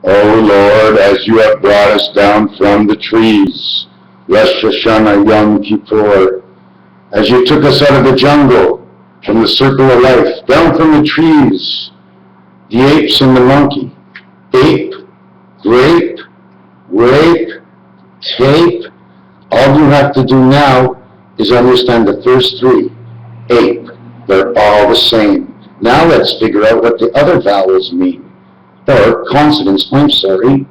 O Lord, as you have brought us down from the trees, Rosh Hashanah, Yom Kippur, as you took us out of the jungle, from the circle of life, down from the trees, the apes and the monkey, ape, grape, rape, tape. All you have to do now is understand the first three. Ape, they're all the same. Now let's figure out what the other vowels mean. Or consonants, I'm sorry.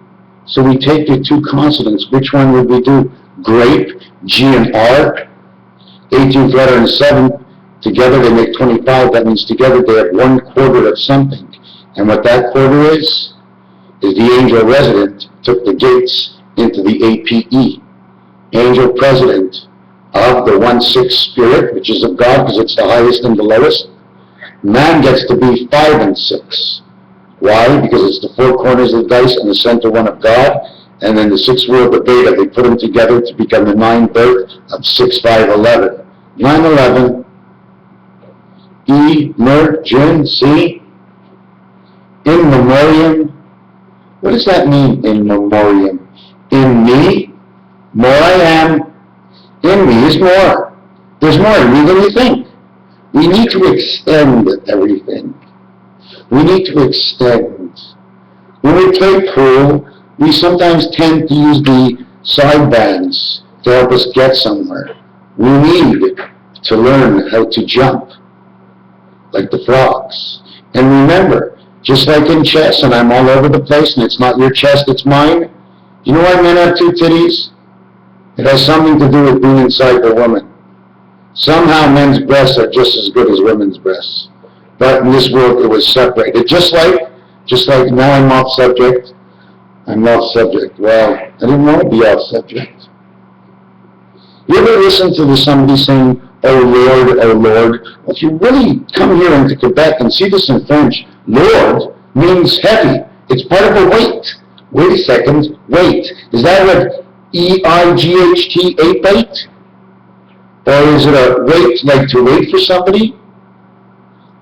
So we take the two consonants. Which one would we do? Grape, G and R, 18th letter and 7th. Together they make 25. That means together they have 1/4 of something. And what that quarter is the angel resident took the gates into the APE. Angel president of the 1/6 spirit, which is of God because it's the highest and the lowest. Man gets to be 5 and 6. Why? Because it's the 4 corners of the dice and the center one of God. And then the 6th world of Beta, they put them together to become the 9 birth of 6, 5, 11. 9, 11. Emergency. In memoriam. What does that mean, in memoriam? In me, more I am. In me is more. There's more in me than you think. We need to extend everything. We need to extend. When we play pool, we sometimes tend to use the side bands to help us get somewhere. We need to learn how to jump, like the frogs. And remember, just like in chess, and I'm all over the place, and it's not your chest, it's mine. You know why men have 2 titties? It has something to do with being inside the woman. Somehow men's breasts are just as good as women's breasts. But in this world, it was separated. Just like now I'm off subject. I'm off subject. Well, I didn't want to be off subject. You ever listen to somebody saying, "Oh Lord, oh Lord"? Well, if you really come here into Quebec and see this in French, Lord means heavy. It's part of a weight. Wait a second, weight. Is that what E-I-G-H-T, ape weight? Or is it a wait, like to wait for somebody?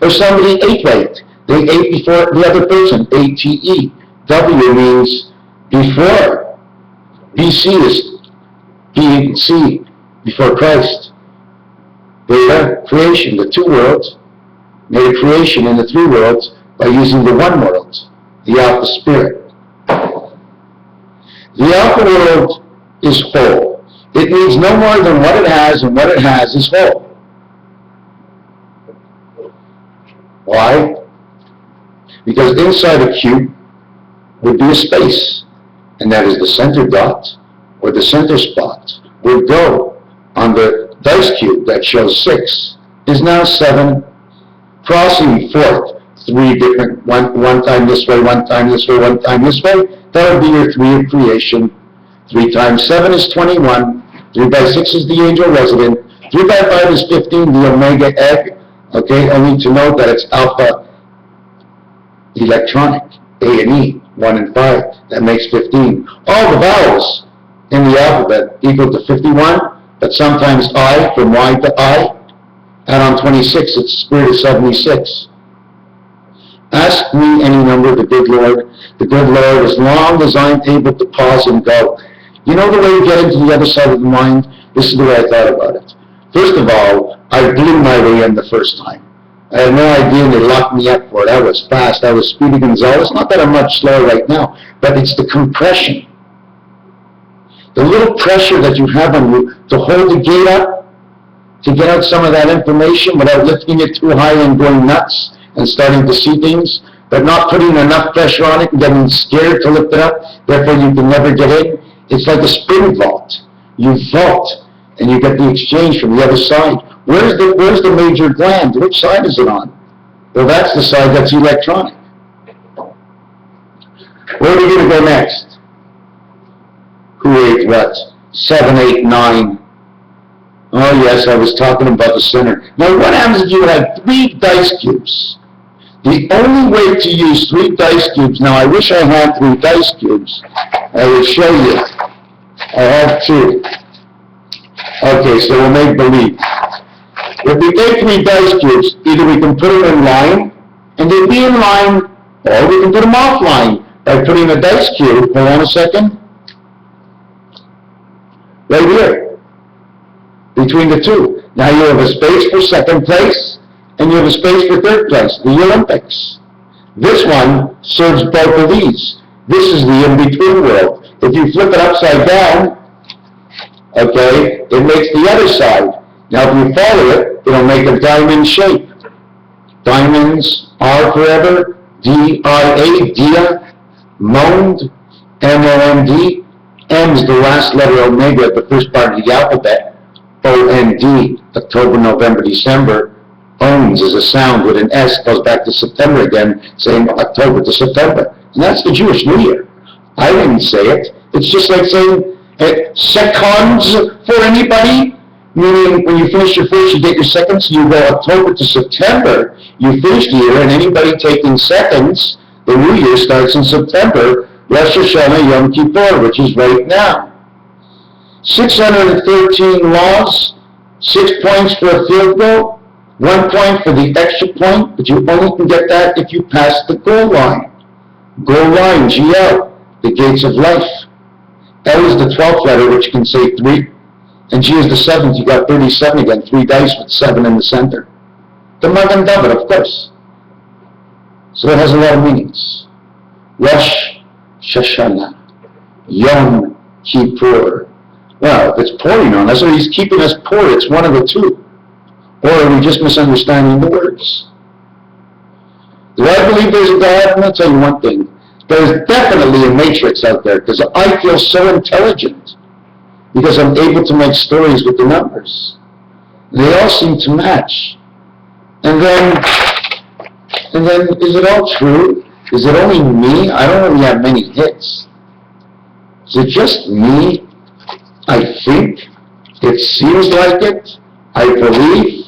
Or somebody ate right. They ate before the other person, A-T-E. W means before. B-C is B-C, before Christ. Beta, creation, the 2 worlds, made a creation in the 3 worlds by using the 1 world, the Alpha Spirit. The Alpha world is whole. It needs no more than what it has, and what it has is whole. Why? Because inside a cube would be a space, and that is the center dot, or the center spot, would go on the dice cube that shows 6, is now 7, crossing forth 3 different, one time this way, one time this way, one time this way. That would be your 3 of creation. 3 times 7 is 21. 3 by 6 is the angel resident. 3 by 5 is 15, the omega egg. Okay, only to note that it's alpha electronic, A and E, 1 and 5. That makes 15. All the vowels in the alphabet equal to 51, but sometimes I, from Y to I. And on 26, it's spirit of 76. Ask me any number, the good Lord. The good Lord, as long as I'm able to pause and go. You know the way you get into the other side of the mind? This is the way I thought about it. First of all, I blew my way in the first time. I had no idea, and they locked me up for it. I was fast. I was Speedy Gonzales. Not that I'm much slower right now, but it's the compression. The little pressure that you have on you to hold the gate up, to get out some of that information without lifting it too high and going nuts and starting to see things, but not putting enough pressure on it and getting scared to lift it up, therefore you can never get in. It's like a spring vault. You vault, and you get the exchange from the other side. Where's the major gland? Which side is it on? Well, that's the side that's electronic. Where are we going to go next? Who ate what? 7, 8, 9. Oh yes, I was talking about the center. Now what happens if you have 3 dice cubes? The only way to use 3 dice cubes, now I wish I had 3 dice cubes. I would show you. I have 2. Okay, so we'll make believe. If we take 3 dice cubes, either we can put them in line, and they'll be in line, or we can put them offline. by putting a dice cube, hold on a second, right here, between the two. Now you have a space for second place, and you have a space for third place, the Olympics. This one serves both of these. This is the in-between world. If you flip it upside down, okay, it makes the other side. Now if you follow it, it'll make a diamond shape. Diamonds are forever, D-I-A, Dia, Mond, M-O-N-D. M is the last letter omega, the first part of the alphabet. O-N-D, October, November, December. Owns is a sound with an S, goes back to September again, saying October to September. And that's the Jewish New Year. I didn't say it. It's just like saying seconds for anybody, meaning when you finish your first, you get your second, so you go October to September, you finish the year, and anybody taking seconds, the New Year starts in September, Rosh Hashanah Yom Kippur, which is right now. 613 laws, 6 points for a field goal, 1 point for the extra point, but you only can get that if you pass the goal line. Goal line, G-L, the gates of life. L is the 12th letter, which can say 3. And G is the 7th, you got 37 again, 3 dice with 7 in the center. The Magen David, of course. So it has a lot of meanings. Rosh Hashanah, Yom Kippur. Well, if it's pouring on us, or he's keeping us poor, it's one of the two. Or are we just misunderstanding the words? Do I believe there's a God? I'm going to tell you one thing. There's definitely a matrix out there, because I feel so intelligent, because I'm able to make stories with the numbers. They all seem to match. And then, is it all true? Is it only me? I don't really have many hits. Is it just me? I think. It seems like it. I believe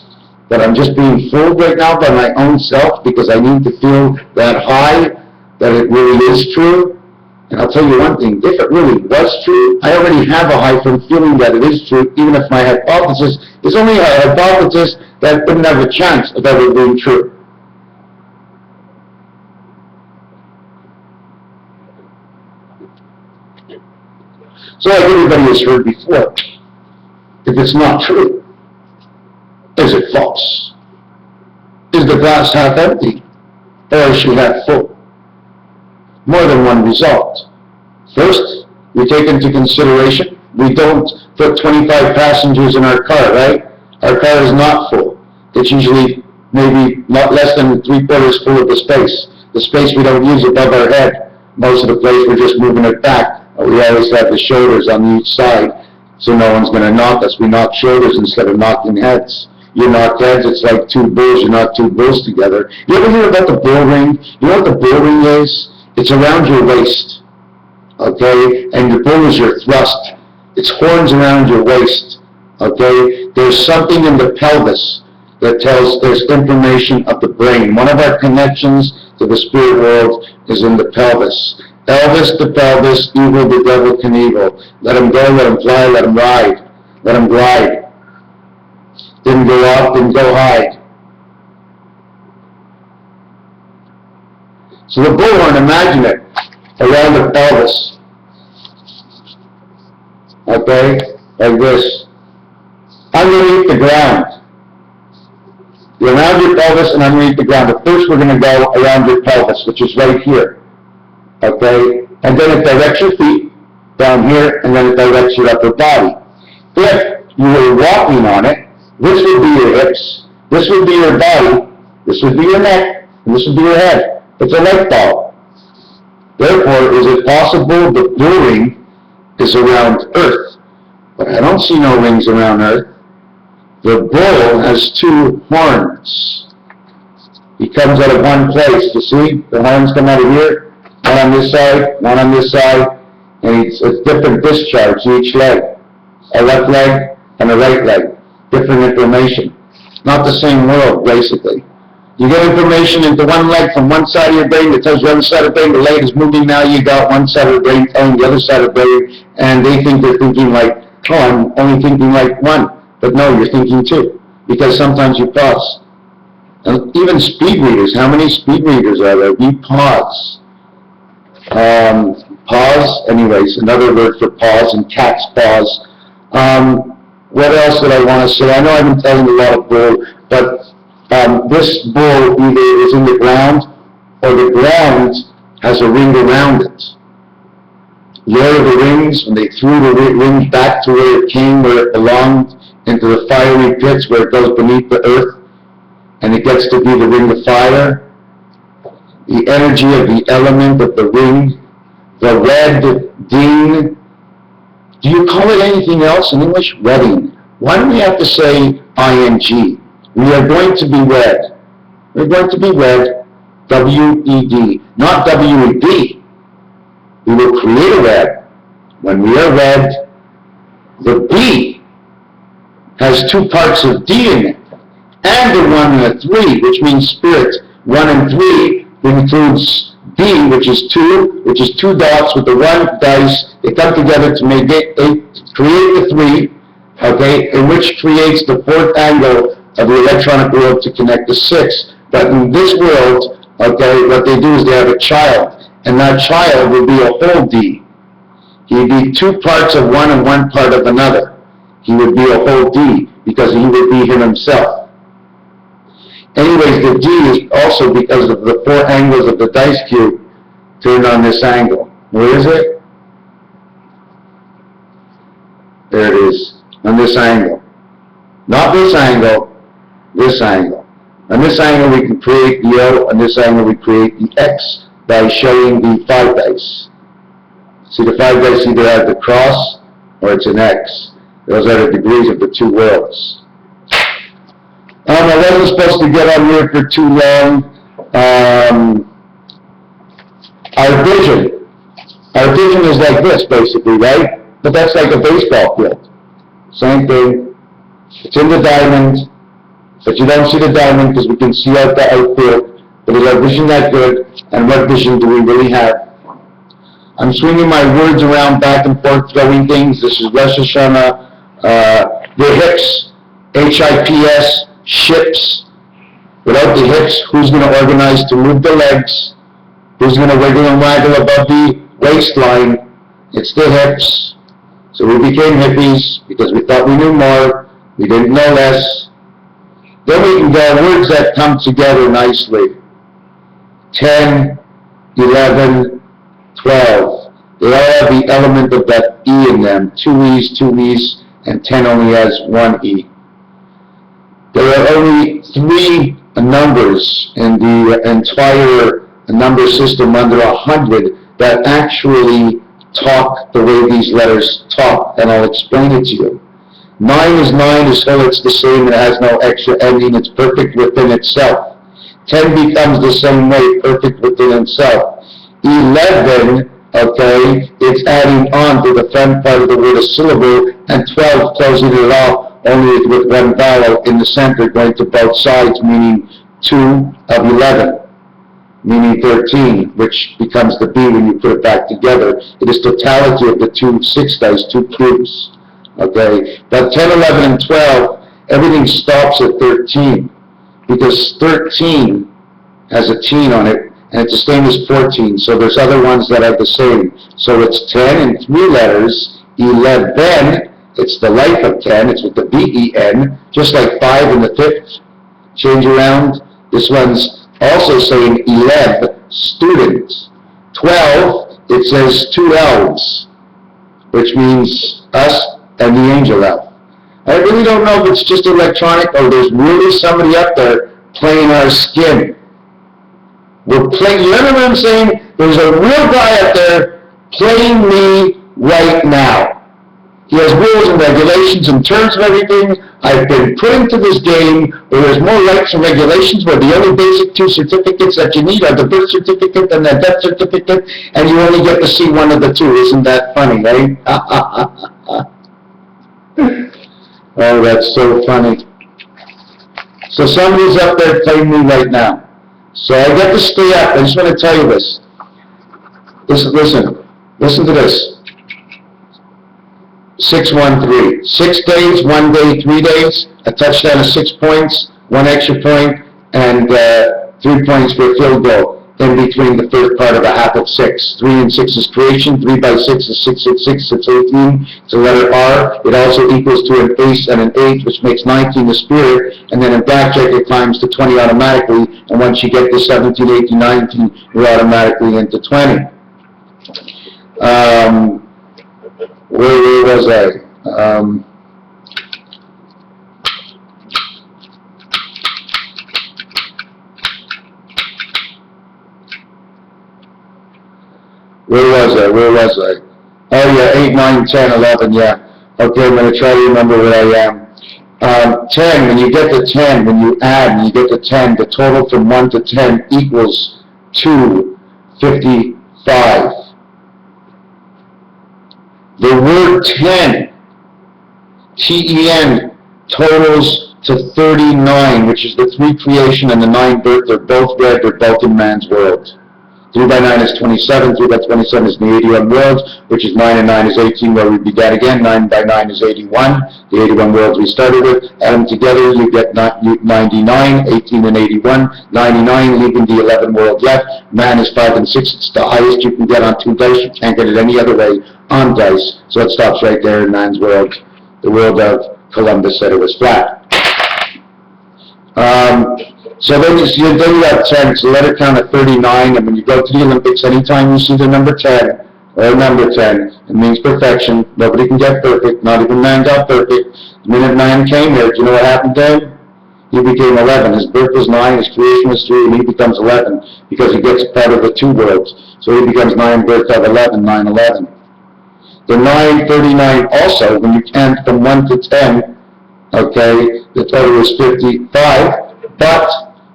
that I'm just being fooled right now by my own self because I need to feel that high, that it really is true. And I'll tell you one thing, if it really was true, I already have a high from feeling that it is true, even if my hypothesis is only a hypothesis that wouldn't have a chance of ever being true. So like everybody has heard before, if it's not true, is it false? Is the glass half empty, or is she half full? More than one result. First, we take into consideration, we don't put 25 passengers in our car, right? Our car is not full. It's usually maybe not less than 3/4 full of the space. The space we don't use above our head. Most of the place we're just moving it back. We always have the shoulders on each side, so no one's going to knock us. We knock shoulders instead of knocking heads. You knock heads, it's like two bulls. You knock two bulls together. You ever hear about the bull ring? You know what the bull ring is? It's around your waist, okay? And your bull is your thrust. It's horns around your waist, okay? There's something in the pelvis that tells there's information of the brain. One of our connections to the spirit world is in the pelvis. Elvis the pelvis, evil the devil can evil. Let him go, let him fly, let him ride, let him glide. Didn't go up, didn't go high. So the bullhorn, imagine it, around the pelvis. Okay, like this. Underneath the ground. Around your pelvis and underneath the ground. But first we're going to go around your pelvis, which is right here. Okay, and then it directs your feet down here, and then it directs your upper body. If you were walking on it, this would be your hips, this would be your body, this would be your neck, and this would be your head. It's a light bulb. Therefore, is it possible the bull ring is around Earth? But I don't see no rings around Earth. The bull has two horns. He comes out of one place. You see? The horns come out of here. One on this side, one on this side. And it's different discharge each leg. A left leg and a right leg. Different information. Not the same world, basically. You get information into one leg from one side of your brain that tells the other side of the brain the leg is moving now. You got one side of the brain telling the other side of the brain, and they think they're thinking like, oh, I'm only thinking like one. But no, you're thinking two, because sometimes you pause. And even speed readers, how many speed readers are there? We pause. Paws, anyways, another word for paws, and cat's paws. What else did I want to say? I know I've been telling a lot of bull, but this bull either is in the ground or the ground has a ring around it. Lord of the Rings, when they threw the ring back to where it came, where it belonged, into the fiery pits where it goes beneath the earth, and it gets to be the ring of fire. The energy of the element of the ring, the red ding. Do you call it anything else in English? Wedding. Why do we have to say ing? We are going to be wed. We're going to be wed, W-E-D, not W-E-D. We will create a wed. When we are wed, the B has two parts of D in it, and a 1 and a 3, which means spirit. 1 and 3 includes D, which is 2 dots with the 1 dice. They come together to make it, create the 3, okay, and which creates the 4th angle of the electronic world to connect the 6. But in this world, okay, what they do is they have a child, and that child will be a whole D. He'd be 2 parts of one and 1 part of another. He would be a whole D, because he would be him himself. Anyways, the D is also because of the 4 angles of the dice cube turned on this angle. Where is it? There it is, on this angle. Not this angle, this angle. On this angle we can create the O, on this angle we create the X by showing the 5 dice. See, the 5 dice either have the cross or it's an X. Those are the degrees of the 2 worlds. I wasn't supposed to get on here for too long. Our vision is like this, basically, right? But that's like a baseball field. Same thing. It's in the diamond, but you don't see the diamond because we can see out the outfield. But is our vision that good? And what vision do we really have? I'm swinging my words around back and forth, throwing things. This is Rosh Hashanah. The hips, HIPS, ships. Without the hips, who's going to organize to move the legs? Who's going to wiggle and waggle above the waistline? It's the hips. So we became hippies because we thought we knew more. We didn't know less. Then we can get words that come together nicely. 10, 11, 12. They all have the element of that E in them. 2 E's, and 10 only has 1 E. There are only 3 numbers in the entire number system under 100 that actually talk the way these letters talk, and I'll explain it to you. 9 is 9, so it's the same, it has no extra ending, it's perfect within itself. 10 becomes the same way, perfect within itself. 11, okay, it's adding on to the front part of the word a syllable, and 12 closing it off only with 1 vowel in the center going to both sides, meaning 2 of 11, meaning 13, which becomes the B when you put it back together. It is totality of the 2 6 dice, 2 cubes. Okay, but 10, 11, and 12, everything stops at 13, because 13 has a teen on it, and it's the same as 14, so there's other ones that are the same. So it's 10 in 3 letters, 11, it's the life of 10, it's with the B-E-N, just like 5 in the 5th, change around. This one's also saying 11, students. 12, it says 2 elves, which means us and the angel elf. I really don't know if it's just electronic or there's really somebody up there playing our skin. We're playing, you know what I'm saying? There's a real guy up there playing me right now. He has rules and regulations and terms of everything. I've been put into this game where there's more rights and regulations, where the only basic 2 certificates that you need are the birth certificate and the death certificate, and you only get to see one of the 2. Isn't that funny, right? Oh, that's so funny. So somebody's up there playing me right now. So I get to stay up. I just want to tell you this. Listen to this. 6-1-3. 6 days, 1 day, 3 days. A touchdown of 6 points, 1 extra point, and 3 points for a field goal. in between the first part of a half of 6. 3 and 6 is creation, 3 by 6 is 666, it's 18, it's a letter R. It also equals to an ace and an 8, which makes 19 the spirit, and then in blackjack it climbs to 20 automatically, and once you get to 17, 18, 19, you're automatically into 20. Where was I? Where was I? Oh yeah, 8, 9, 10, 11, yeah. Okay, I'm going to try to remember where I am. 10, when you get to 10, when you add and you get to 10, the total from 1 to 10 equals 255. The word 10, T-E-N, totals to 39, which is the 3 creation and the 9 birth. They're both red, they're both in man's world. 3 by 9 is 27, 3 by 27 is the 81 worlds, which is 9 and 9 is 18, where we began again. 9 by 9 is 81, the 81 worlds we started with. Add them together, you get 99, 18 and 81, 99, leaving the 11 world left. Man is 5 and 6, it's the highest you can get on 2 dice, you can't get it any other way on dice, so it stops right there in man's world. The world of Columbus said it was flat. So then you have 10, it's a letter count of 39, and when you go to the Olympics, anytime you see the number 10, or number 10, it means perfection. Nobody can get perfect, not even man got perfect. The minute man came here, do you know what happened to him? He became 11. His birth was 9, his creation was 3, and he becomes 11, because he gets part of the 2 worlds. So he becomes 9 birth of 11, 9, 11. The 9, 39 also, when you count from 1 to 10, okay, the total is 55, but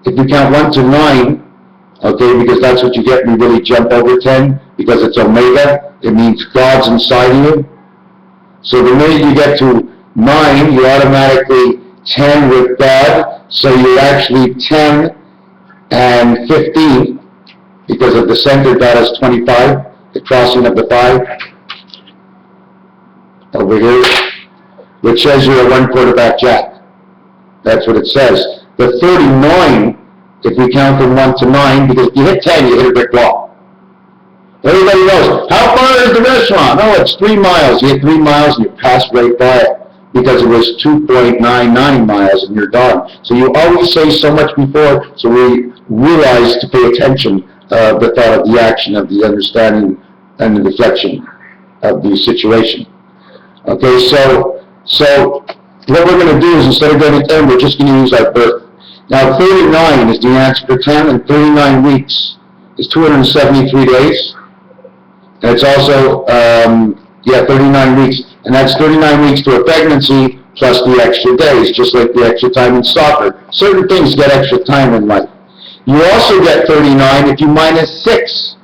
if you count 1 to 9, okay, because that's what you get when you really jump over 10, because it's Omega, it means God's inside of you. So the minute you get to 9, you're automatically 10 with God, so you're actually 10 and 15, because of the center God is 25, the crossing of the 5, over here, which says you're a 1 quarterback jack. That's what it says. The 39, if we count from 1 to 9, because if you hit 10, you hit a brick wall. Everybody knows, how far is the restaurant? Oh, it's 3 miles. You hit 3 miles and you pass right by it, because it was 2.99 miles and you're done. So you always say so much before, so we realize to pay attention the thought of the action, of the understanding and the reflection of the situation. Okay, so what we're going to do is, instead of going to 10, we're just going to use our birth. Now, 39 is the answer for 10, and 39 weeks is 273 days. And it's also, 39 weeks. And that's 39 weeks to a pregnancy plus the extra days, just like the extra time in soccer. Certain things get extra time in life. You also get 39 if you minus 6.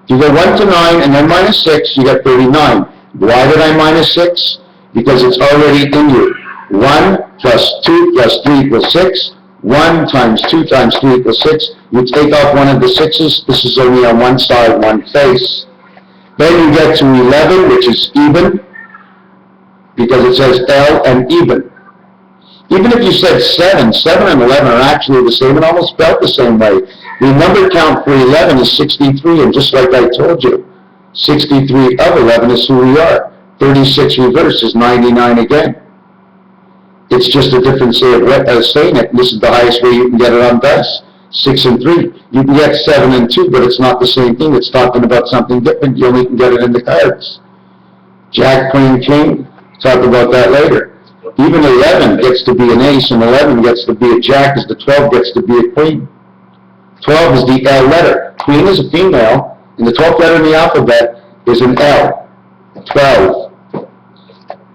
If you go 1 to 9 and then minus 6, you get 39. Why did I minus 6? Because it's already in you. 1 plus 2 plus 3 equals 6. 1 times 2 times 3 equals 6. You take off one of the 6's. This is only on one side, one face. Then you get to 11, which is even, because it says L and even. Even if you said 7 and 11 are actually the same and almost spelled the same way. The number count for 11 is 63, and just like I told you, 63 of 11 is who we are. 36 reverse is 99 again. It's just a different way of saying it. This is the highest way you can get it on dice. 6 and 3. You can get 7 and 2, but it's not the same thing. It's talking about something different. You only can get it in the cards. Jack, Queen, King. Talk about that later. Even 11 gets to be an ace, and 11 gets to be a jack, as the 12 gets to be a queen. 12 is the L letter. Queen is a female, and the 12th letter in the alphabet is an L. 12.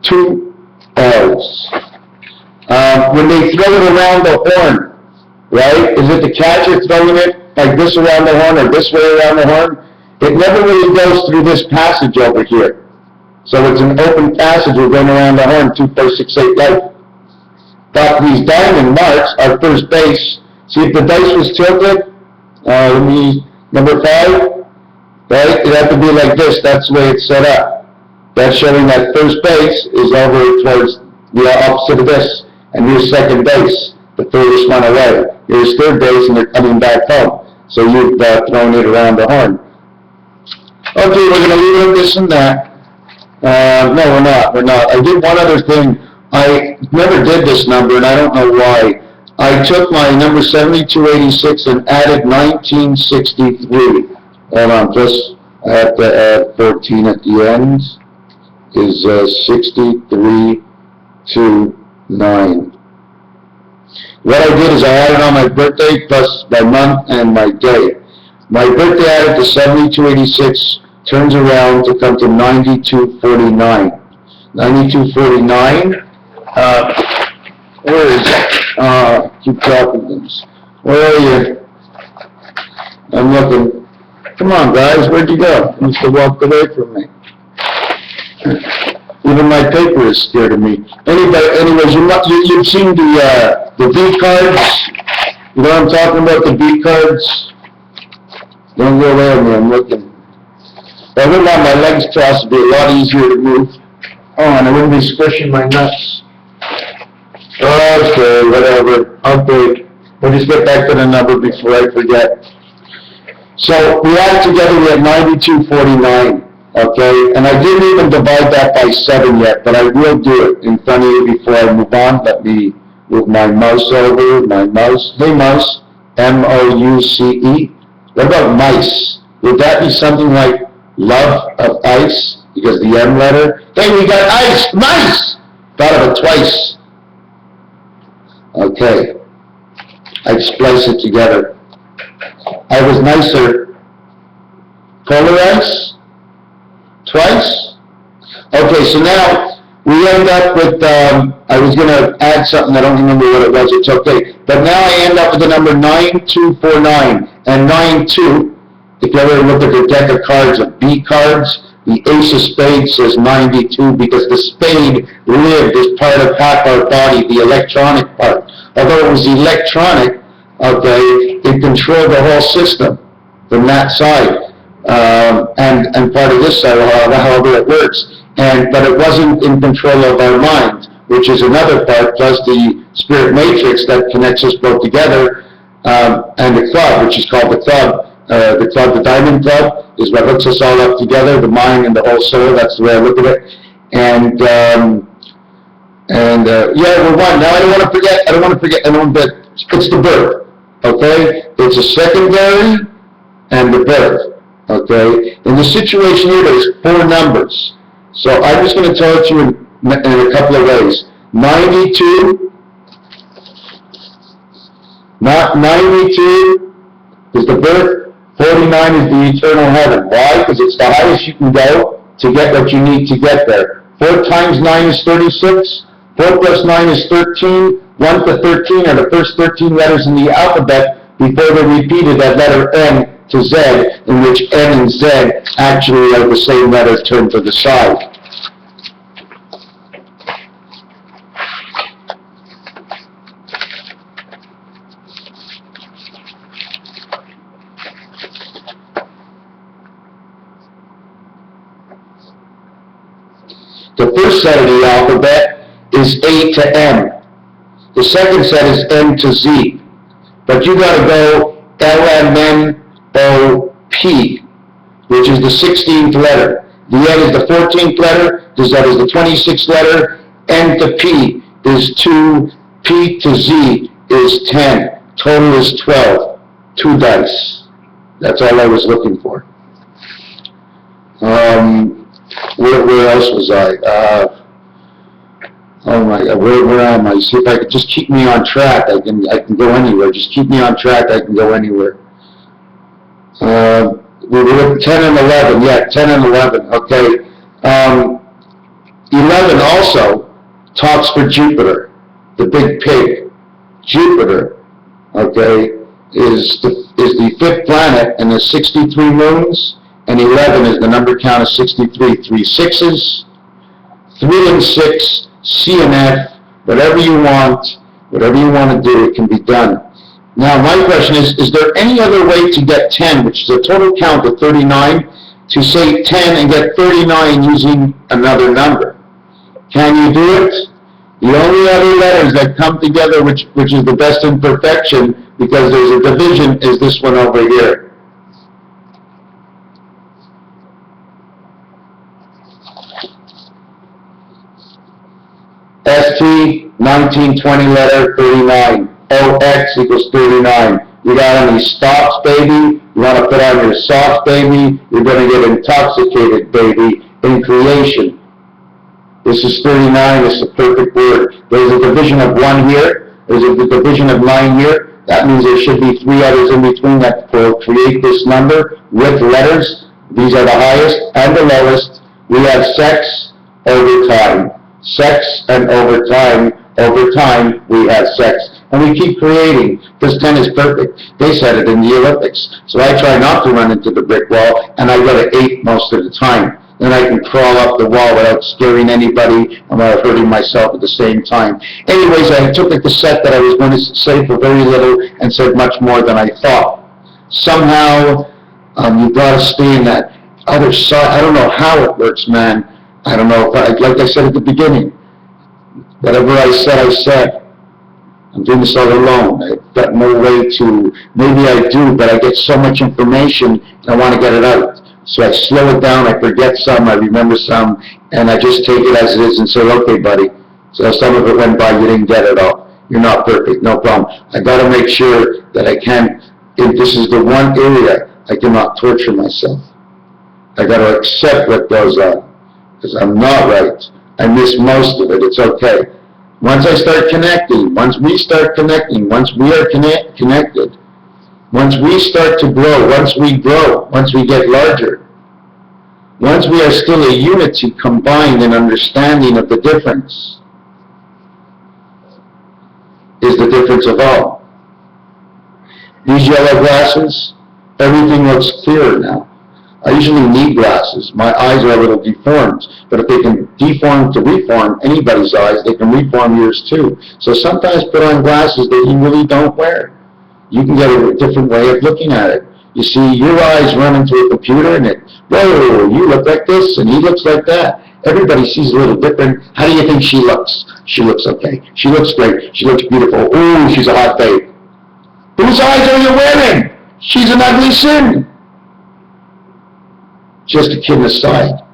2 L's. When they throw it around the horn, right? Is it the catcher throwing it like this around the horn or this way around the horn? It never really goes through this passage over here. So it's an open passage. We're going around the horn, 2, 4, 6, 8, light. But these diamond marks are first base. See, if the dice was tilted, number 5, right? It had to be like this. That's the way it's set up. That's showing that first base is over towards the opposite of this. And here's second base, the furthest one away. Here's third base, and they're coming back home. So you've thrown it around the horn. Okay, we're going to leave it at this and that. No, we're not. I did one other thing. I never did this number, and I don't know why. I took my number 7286 and added 1963. Hold on, plus I have to add 14 at the end. Is 6329. What I did is I added on my birthday plus my month and my day. My birthday added to 7286 turns around to come to 9249. 9249. Where is it? Keep dropping things. Where are you? I'm looking. Come on, guys. Where'd you go? You must have walked away from me. Even my paper is scared of me. Anyways, you've seen the V cards. You know what I'm talking about? The V cards. Don't go away with me. I'm looking. I wouldn't have my legs crossed. It'd be a lot easier to move. Oh, and I wouldn't be squishing my nuts. Okay, whatever. Okay. We'll just get back to the number before I forget. So we added together, we had 9249. Okay, and I didn't even divide that by 7 yet, but I will do it in front of you before I move on. Let me move my mouse over, my mouse. Hey, mouse. M-O-U-C-E. What about mice? Would that be something like love of ice? Because the M letter. Hey, we got ice! Mice! Thought of it twice. Okay. I'd splice it together. I was nicer. Polar ice? Twice? Okay, so now we end up with, I was going to add something, I don't remember what it was, it's okay. But now I end up with the number 9249. And 92, if you ever look at the deck of cards of B cards, the ace of spades says 92 because the spade lived as part of half our body, the electronic part. Although it was electronic, okay, it controlled the whole system from that side. And part of this side, however it works. But it wasn't in control of our mind, which is another part, plus the spirit matrix that connects us both together, and the club, which is called the club. The diamond club, is what hooks us all up together, the mind and the whole soul. That's the way I look at it. And yeah, we're one. Now I don't want to forget, but it's the birth, okay? It's a secondary and the birth, okay? In the situation here, there's 4 numbers. So I'm just going to tell it to you in a couple of ways. 92, not 92 is the birth. 49 is the eternal heaven. Why? Because it's the highest you can go to get what you need to get there. 4 times 9 is 36. 4 plus 9 is 13. 1 to 13 are the first 13 letters in the alphabet before they're repeated at letter N to Z, in which N and Z actually are the same letter turned to the side. The first set of the alphabet is A to M. The second set is N to Z. But you got to go L-M-N-O-P, which is the 16th letter. The N is the 14th letter, the Z is the 26th letter, N to P is 2, P to Z is 10. Total is 12. 2 dice. That's all I was looking for. Where else was I? Oh my God, where am I? See if I could just keep me on track. I can go anywhere. Just keep me on track. I can go anywhere. We were at 10 and 11. Yeah, 10 and 11. Okay. 11 also talks for Jupiter, the big pig. Jupiter, okay, is the 5th planet, and there's 63 moons. And 11 is the number count of 63. 3 6s, 3 and 6, C and F, whatever you want to do, it can be done. Now, my question is there any other way to get 10, which is a total count of 39, to say 10 and get 39 using another number? Can you do it? The only other letters that come together, which is the best in perfection, because there's a division, is this one over here. ST, 1920 letter, 39. OX equals 39. You got any stops, baby? You want to put on your socks, baby? You're going to get intoxicated, baby, in creation. This is 39. It's a perfect word. There's a division of 1 here. There's a division of 9 here. That means there should be 3 others in between that will create this number with letters. These are the highest and the lowest. We have sex over time. Sex and over time. Over time, we have sex. And we keep creating, because 10 is perfect. They said it in the Olympics. So I try not to run into the brick wall, and I go to 8 most of the time. Then I can crawl up the wall without scaring anybody and without hurting myself at the same time. Anyways, I took a cassette that I was going to say for very little and said much more than I thought. Somehow, you got to stay in that other side. I don't know how it works, man. I don't know, if like I said at the beginning, whatever I said. I'm doing this all alone. I've got no way to, maybe I do, but I get so much information and I want to get it out. So I slow it down, I forget some, I remember some, and I just take it as it is and say, okay, buddy. So some of it went by, you didn't get it all. You're not perfect, no problem. I got to make sure that I can't, if this is the one area, I cannot torture myself. I got to accept what goes on, because I'm not right. I miss most of it, it's okay. Once I start connecting, once we start connecting, once we are connected, once we start to grow, once we grow, once we get larger, once we are still a unity combined in understanding of the difference, is the difference of all. These yellow glasses, everything looks clearer now. I usually need glasses. My eyes are a little deformed, but if they can deform to reform anybody's eyes, they can reform yours too. So sometimes put on glasses that you really don't wear. You can get a different way of looking at it. You see, your eyes run into a computer and it, whoa, you look like this and he looks like that. Everybody sees a little different. How do you think she looks? She looks okay. She looks great. She looks beautiful. Ooh, she's a hot babe. Whose eyes are you wearing? She's an ugly sin. Just a kid aside.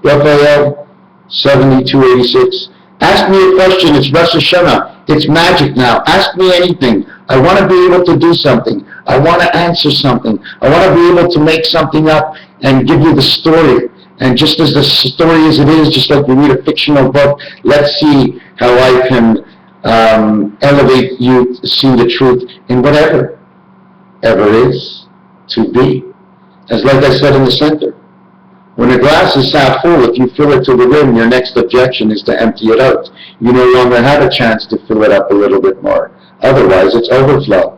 Raphael, 7286. Ask me a question. It's Rosh Hashanah. It's magic now. Ask me anything. I want to be able to do something. I want to answer something. I want to be able to make something up and give you the story. And just as the story as it is, just like you read a fictional book, let's see how I can elevate you to see the truth in whatever ever is to be. As like I said in the center, when a glass is half full, if you fill it to the rim, your next objection is to empty it out. You no longer have a chance to fill it up a little bit more. Otherwise, it's overflow.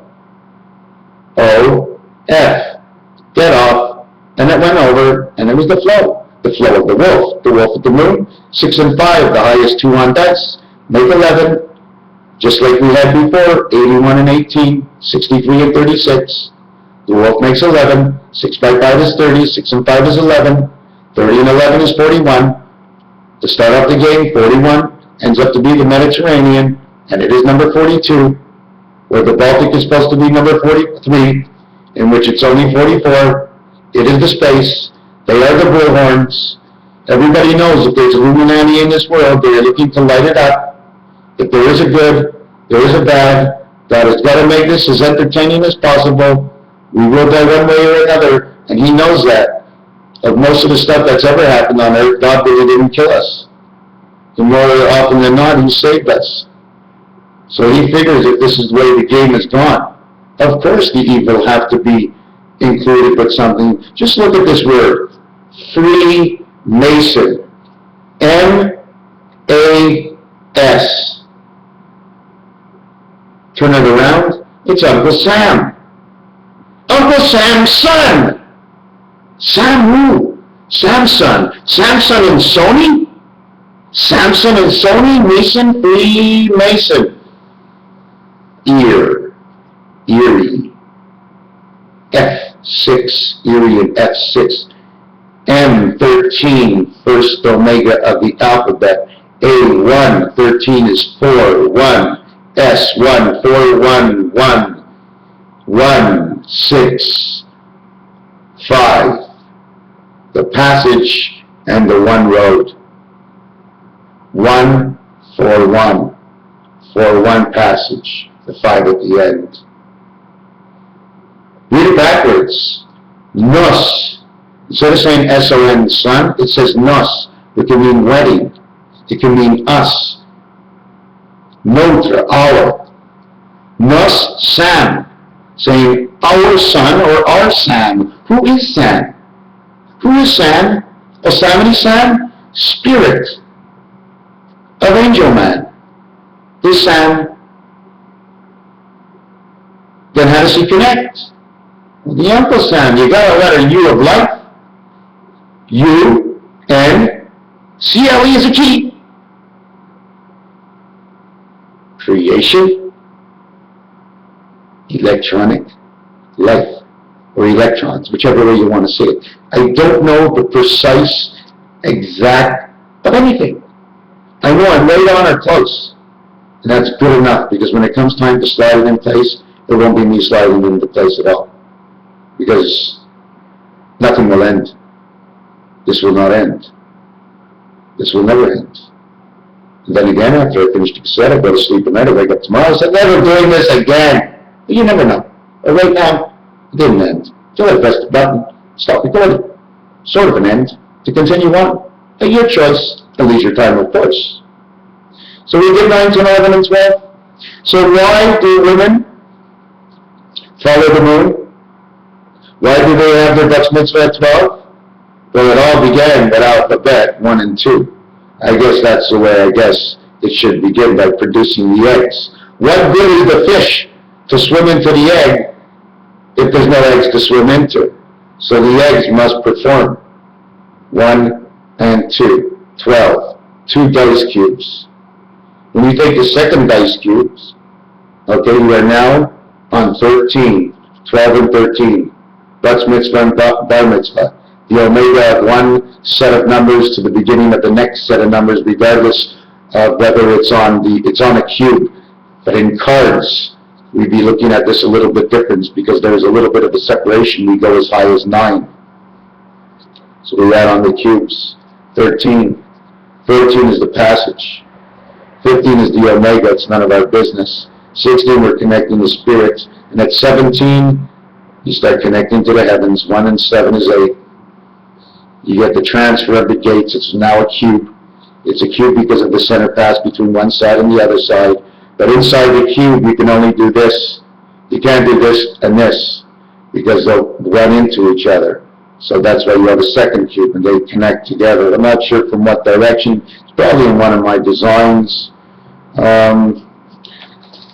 O, F, get off, and it went over, and it was the flow. The flow of the wolf at the moon, 6 and 5, the highest 2 on dice, make 11, just like we had before, 81 and 18, 63 and 36. The wolf makes 11, 6 by 5 is 30, 6 and 5 is 11, 30 and 11 is 41. To start off the game, 41 ends up to be the Mediterranean, and it is number 42, where the Baltic is supposed to be number 43, in which it's only 44. It is the space. They are the bullhorns. Everybody knows if there's Illuminati in this world, they are looking to light it up. If there is a good, there is a bad. God has got to make this as entertaining as possible. We will die one way or another, and He knows that. Of most of the stuff that's ever happened on earth, God really didn't kill us. And more often than not, He saved us. So He figures if this is the way the game is gone, of course the evil have to be included with something. Just look at this word, Freemason, M-A-S. Turn it around, it's Uncle Sam. Uncle Sam's son. Sam who? Samson. Samson and Sony? Samson and Sony? Mason? Freemason. Erie. F6, Erie and F6. M13, first omega of the alphabet. A1, 13 is 4, 1, S1, 4, 1, 1, 1, 6, 5. The passage and the one road. 1, 4, 1. 4, 1 passage. The 5 at the end. Read it backwards. Nos. Instead of saying S-O-N, son, it says nos, which can mean wedding. It can mean us. Notre, our. Nos, Sam, saying our son or our Sam. Who is Sam? Who is Sam? Yosemite Sam? Spirit of Angel Man. Is Sam. Then how does he connect? Well, the Uncle Sam, you got a letter U of life. U-N-C-L-E is a key. Creation, electronic, life, or electrons, whichever way you want to say it. I don't know the precise, exact of anything. I know I'm right on or close. And that's good enough, because when it comes time to slide it in place, there won't be me sliding it into place at all. Because nothing will end. This will not end. This will never end. And then again, after I finish the cassette, I go to sleep at night, I wake up tomorrow, I say, never doing this again. But you never know. But right now, it didn't end. So I pressed the button, stop recording. Sort of an end, to continue on. At your choice, at leisure time, of course. So we did 9, 10, 11, and 12. So why do women follow the moon? Why do they have their bar mitzvah at 12? Well, it all began with alphabet 1 and 2. I guess that's the way it should begin, by producing the eggs. What good is the fish to swim into the egg if there's no eggs to swim into? So the eggs must perform. 1 and 2, 12. 2 dice cubes. When you take the second dice cubes, okay, you are now on 13, 12 and 13. Bar mitzvah and bar mitzvah. The omega of one set of numbers to the beginning of the next set of numbers, regardless of whether it's on a cube. But in cards, we'd be looking at this a little bit different, because there is a little bit of a separation. We go as high as 9. So we add on the cubes. 13. 14 is the passage. 15 is the omega. It's none of our business. 16, we're connecting the spirits. And at 17, you start connecting to the heavens. 1 and 7 is 8. You get the transfer of the gates. It's now a cube. It's a cube because of the center pass between one side and the other side. But inside the cube, you can only do this. You can't do this and this, because they'll run into each other. So that's why you have a second cube, and they connect together. I'm not sure from what direction. It's probably in one of my designs. The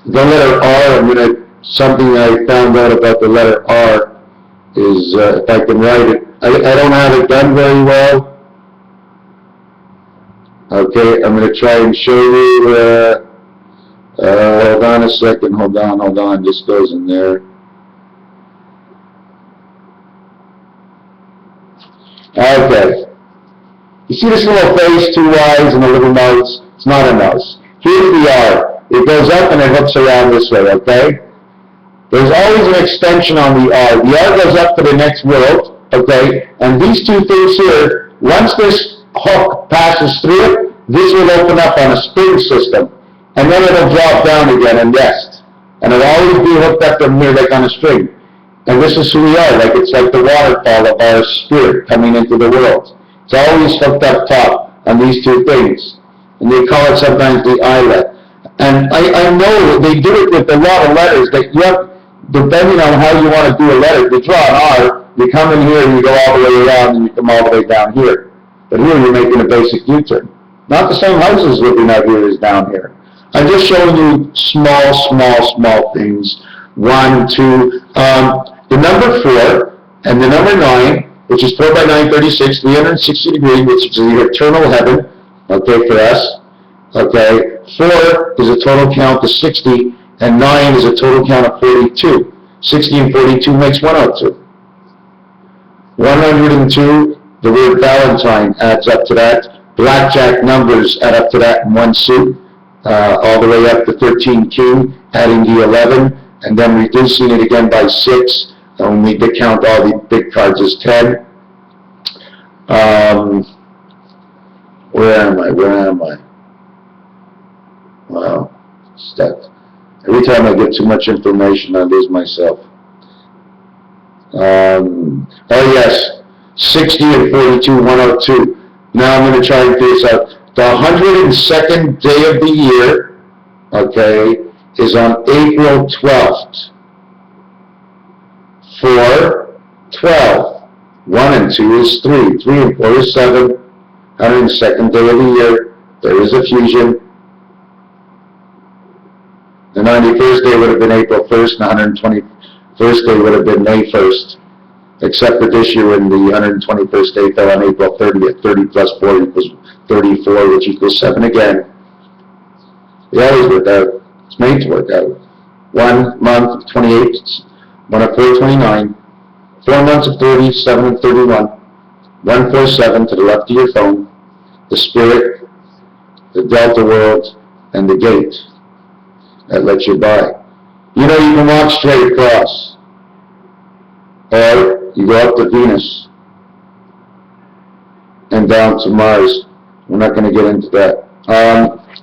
letter R, something I found out about the letter R is, if I can write it, I don't have it done very well. Okay, I'm going to try and show you, hold on a second, hold on, just goes in there. Okay. You see this little face, 2 eyes, and a little nose? It's not a nose. Here's the R. It goes up and it hooks around this way, okay? There's always an extension on the R. The R goes up to the next world, okay? And these two things here, once this hook passes through it, this will open up on a spring system. And then it'll drop down again and rest. And it'll always be hooked up from here like on a string. And this is who we are, it's like the waterfall of our spirit coming into the world. It's always hooked up top on these two things. And they call it sometimes the eyelet. And I know they do it with a lot of letters that you have, depending on how you want to do a letter. You draw an R, you come in here and you go all the way around and you come all the way down here. But here you're making a basic U-turn. Not the same houses living out here as down here. I'm just showing you small things. 1, 2, the number 4 and the number 9, which is 4 by 9, 36, 360 degrees, which is the eternal heaven, okay, for us. Okay, 4 is a total count of 60, and 9 is a total count of 42. 60 and 42 makes 102. 102, the word Valentine adds up to that. blackjack numbers add up to that in one suit, all the way up to 13 king, adding the 11, and then reducing it again by 6, and we count all the big cards as 10. Where am I? Wow, stuck. Every time I get too much information, I lose myself. Oh yes, 60 and 42, 102. Now I'm going to try and figure this out. The 102nd day of the year, okay, is on April 12th. 4, 12. 1 and 2 is 3. 3 and 4 is 7. 102nd day of the year. There is a fusion. The 91st day would have been April 1st, and the 121st day would have been May 1st. Except that this year, when the 121st day fell on April 30th, 30 plus 4 equals 34, which equals 7 again. They always work out. It's made to work out. 1 month of 28, 1 of 4, 29. 4 months of 30, 7 and 31. 147 to the left of your phone. The spirit, the delta world, and the gate that lets you by. You know, you can walk straight across. Or you go up to Venus and down to Mars. We're not going to get into that.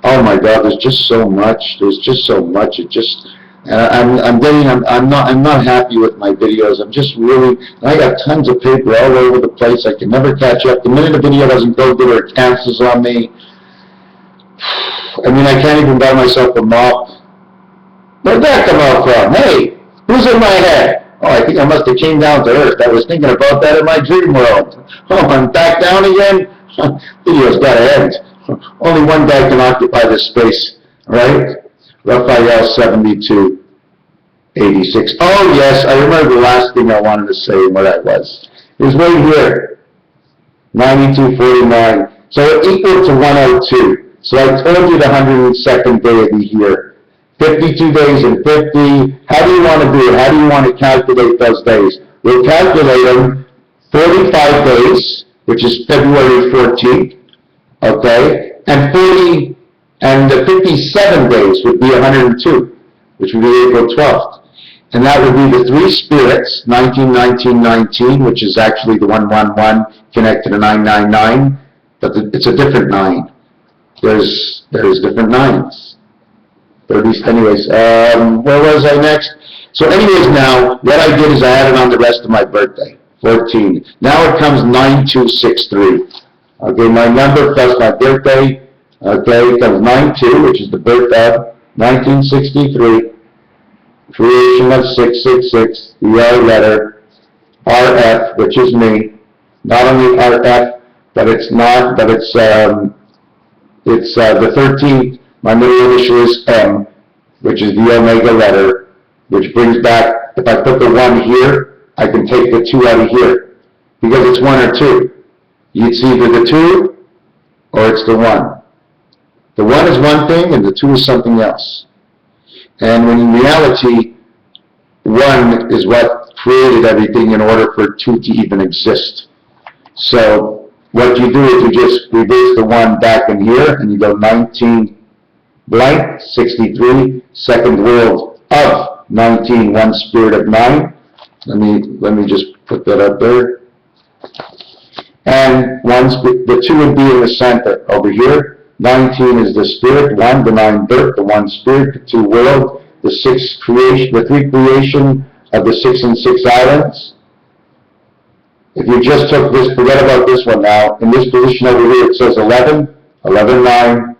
Oh my God, there's just so much. There's just so much. It just, I'm not happy with my videos. I'm just really, I got tons of paper all over the place. I can never catch up. The minute a video doesn't go good or it cancels on me, I mean, I can't even buy myself a mop. Where'd that come out from? Hey, who's in my head? Oh, I think I must have came down to Earth. I was thinking about that in my dream world. Oh, I'm back down again? Video's gotta end. Only one guy can occupy this space, right? Raphael 7286. Oh yes, I remember the last thing I wanted to say and where I was. It was right here. 9249. So it equals to 102. So I told you the 102nd day of the year. 52 days and 50. How do you want to do it? How do you want to calculate those days? We'll calculate them 45 days, which is February 14th, okay? And the 57 days would be 102, which would be April 12th. And that would be the 3 spirits, 19, 19, 19, which is actually the 111 connected to 999, but it's a different 9. There's different 9s. 30, anyways, where was I next? So anyways, now, what I did is I added on the rest of my birthday, 14. Now it comes 9263. Okay, my number plus my birthday, okay, comes 92, which is the birth of 1963. Creation of 666, the R letter, RF, which is me. Not only RF, but it's the 13th. My middle initial is M, which is the omega letter, which brings back, if I put the 1 here, I can take the 2 out of here, because it's 1 or 2. It's either the 2 or it's the 1. The 1 is one thing and the 2 is something else. And when in reality, 1 is what created everything in order for 2 to even exist. So what you do is you just reverse the 1 back in here and you go 19 blank, 63, second world of 19, 1 spirit of 9. Let me just put that up there. And the 2 would be in the center over here. 19 is the spirit, 1, the 9 birth, the 1 spirit, the 2 world, the 6 creation, the 3 creation of the 6 and 6 islands. If you just took this, forget about this one now. In this position over here, it says 11, 11, 9.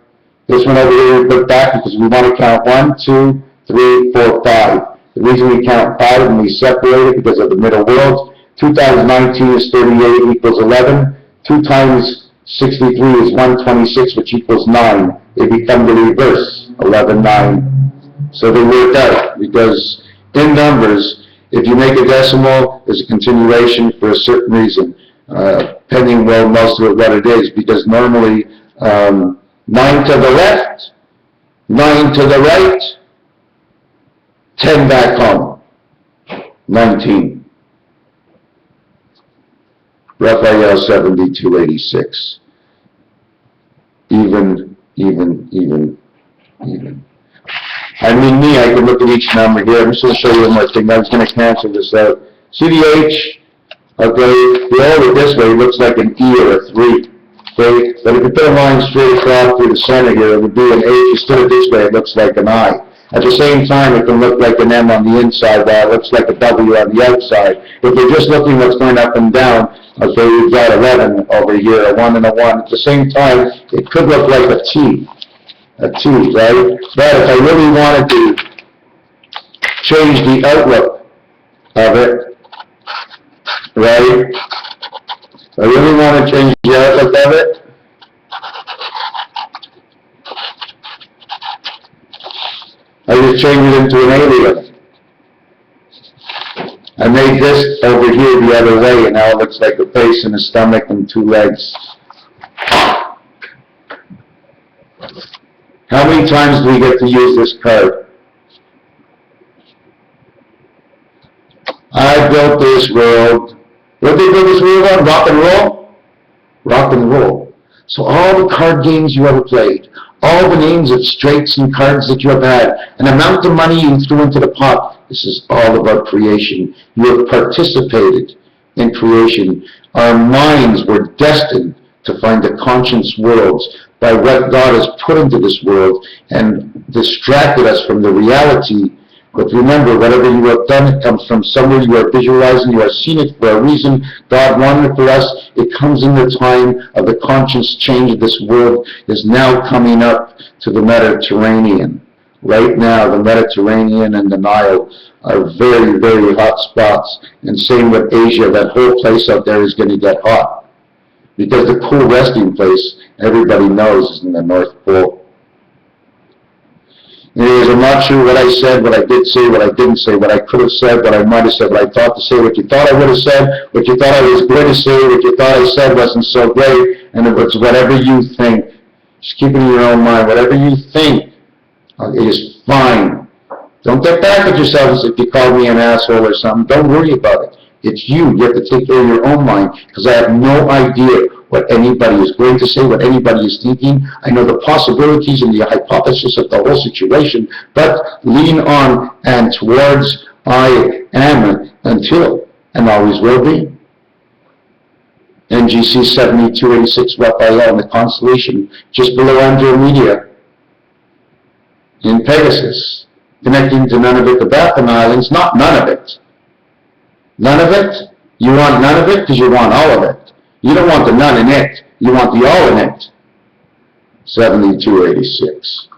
This one over here we put back because we want to count 1, 2, 3, 4, 5. The reason we count 5 and we separate it because of the middle world. 2 times 19 is 38 equals 11. 2 times 63 is 126, which equals 9. They become the reverse, 11, 9. So they worked out because in numbers, if you make a decimal, there's a continuation for a certain reason, pending well most of it what it is, because normally 9 to the left, 9 to the right, 10 back home, 19. Raphael 7286. even. I mean, me, I can look at each number here. I'm just going to show you one more thing. I was going to cancel this out. See the H? Okay, if you hold it this way, it looks like an E or a 3. Okay, but if you put a line straight across through the center here, it would be an H. Instead of this way, it looks like an I. At the same time, it can look like an M on the inside, while it looks like a W on the outside. If you're just looking what's going up and down, okay, we've got 11 over here, a 1 and a 1. At the same time, it could look like a T, right? But if I really wanted to change the outlook of it, right? I really want to change the outlook of it. I just changed it into an alien. I made this over here the other way, and now it looks like a face and a stomach and 2 legs. How many times do we get to use this card? I built this world. What did they build this world on? Rock and roll? Rock and roll. So all the card games you ever played, all the names of straights and cards that you have had, an amount of money you threw into the pot, this is all about creation. You have participated in creation. Our minds were destined to find the conscious worlds by what God has put into this world and distracted us from the reality. But remember, whatever you have done, it comes from somewhere. You are visualizing, you are seeing it for a reason. God wanted it for us. It comes in the time of the conscious change of this world is now coming up to the Mediterranean. Right now, the Mediterranean and the Nile are very, very hot spots. And same with Asia, that whole place out there is going to get hot. Because the cool resting place, everybody knows, is in the North Pole. Anyways, I'm not sure what I said, what I did say, what I didn't say, what I could have said, what I might have said, what I thought to say, what you thought I would have said, what you thought I was going to say, what you thought I said wasn't so great, and if it's whatever you think. Just keep it in your own mind. Whatever you think is fine. Don't get back at yourselves if you call me an asshole or something. Don't worry about it. It's you. You have to take care of your own mind, because I have no idea what anybody is going to say, what anybody is thinking. I know the possibilities and the hypothesis of the whole situation, but lean on and towards I am until and always will be. NGC 7286 Raphael in the constellation just below Andromeda in Pegasus, connecting to Nunavut, the Baffin Islands. Not none of it. None of it? You want none of it because you want all of it. You don't want the none in it. You want the all in it. 7286.